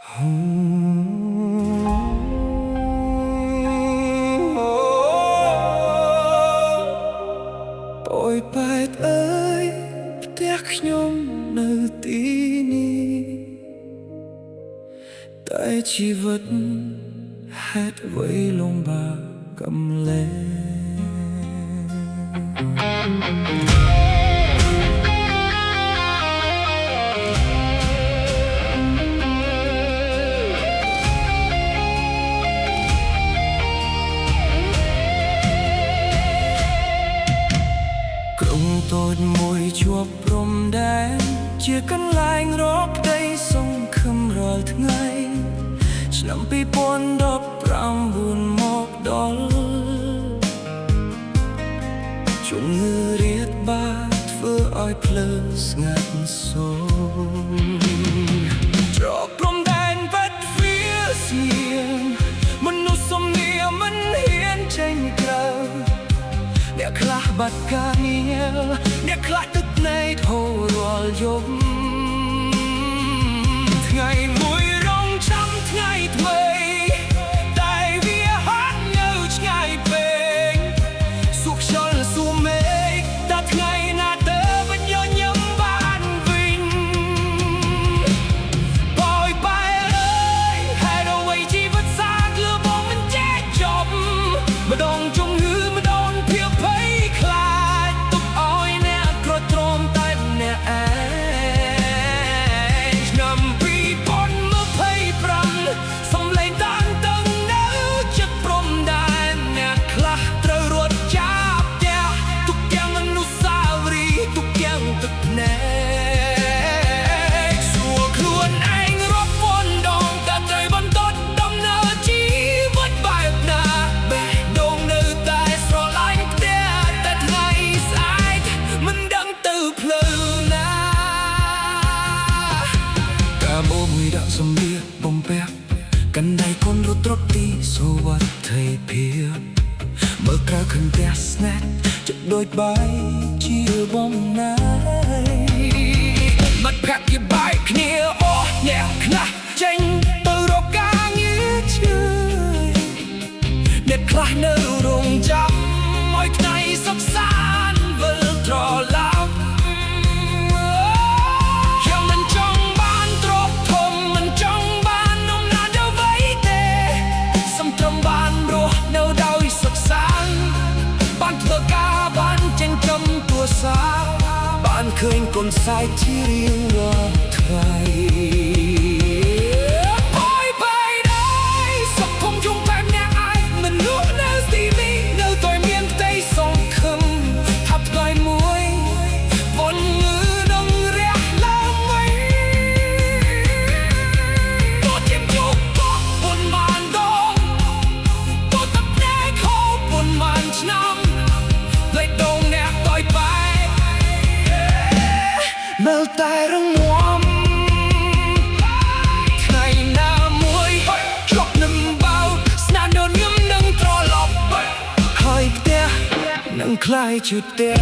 ป่วยไปเอ้ยផ្ទះខ្ញុំនៅទីនេះតែជីវិតហេតុអ្វីលំបាកកំលែងក្រុងតូចមួយជាប់ព្រំដែនជាកន្លែងរកក្តីសង្ឃឹមរាល់ថ្ងៃឆ្នាំ2019មកដល់ជំងឺរាតបាតធ្វើឲ្យភ្លើងស្ងាត់សូន្យច្រកព្រំដែនវត្តវាស្ងៀមមនុស្សសំនៀមមិនហ៊ានចេញក្រៅអ្នកខ្លះបាត់ការងារអ្នកខ្លះទឹកភ្នែកហូររាល់យប់ថ្ងៃមួយរងចាំថ្ងៃថ្មីតែវាហត់នៅឆ្ងាយពេកសួរខ្យល់សួរមេឃតែថ្ងៃណាទៅវិញញញឹមបានវិញបយបែអើយហេតុអ្វីជីវិតសាកលបងមិនចេះចប់ម្ដងជំងឺម្ដងភាពភ័យខ្លាចទុកឲ្យអ្នកក្រទ្រាំតែម្នាក់ឯងឆ្នាំសំឡេងតានតឹងនៅចិត្តព្រំដែនអ្នកខ្លះត្រូវរត់ចាប់ផ្ទះទុកទាំងអនុស្សាវរីយ៍ទុកទាំងទឹកភ្នែកសួរខ្លួនឯងរាប់ពាន់ដងតែត្រូវបន្តដំណើរជីវិតបែបណាបេះដូងនៅតែស្រឡាញ់ផ្ទះតែថ្ងៃស្អែកមិនដឹងទៅផ្លូវណាកាបូបមួយដាក់សម្លៀកបំពាក់កណ្ដៃកូនរត់ត្រកទីសុវត្ថិភាពមើលក្រៅឃើញផ្ទះស្នេហ៍ចិត្តដូចបាយជាបំណាយមិត្តភក្តិជាបាយគ្នាអូអ្នកខ្លះចេញទៅរកការងារឆ្ងាយអ្នកខ្លះនៅរងចាំឲ្យថ្ងៃសុខសាន្តវិលត្រឡប់បានឃើញកូនសាយជារៀងរាល់ថ្ងៃហើយបែរដែរសុខភុំយំបែបអ្នកឯងមនុស្សនៅទីនេះនៅតែមានផ្ទៃសង្ឃឹមថាថ្ងៃមួយបុណ្យងឺនឹងរះឡើងវិញទោះជាជួបក៏បុណ្យបានដងទោះតែភ្នែកខោបុណ្យបានឆ្នាំលេខដងអ្នកតយបែមើលតែរងមាំថ្ងៃណាមួយជាប់នឹងបោស្នាមញញឹមនឹងត្រឡប់ហើយផ្ទះនឹងក្លាយជាផ្ទះ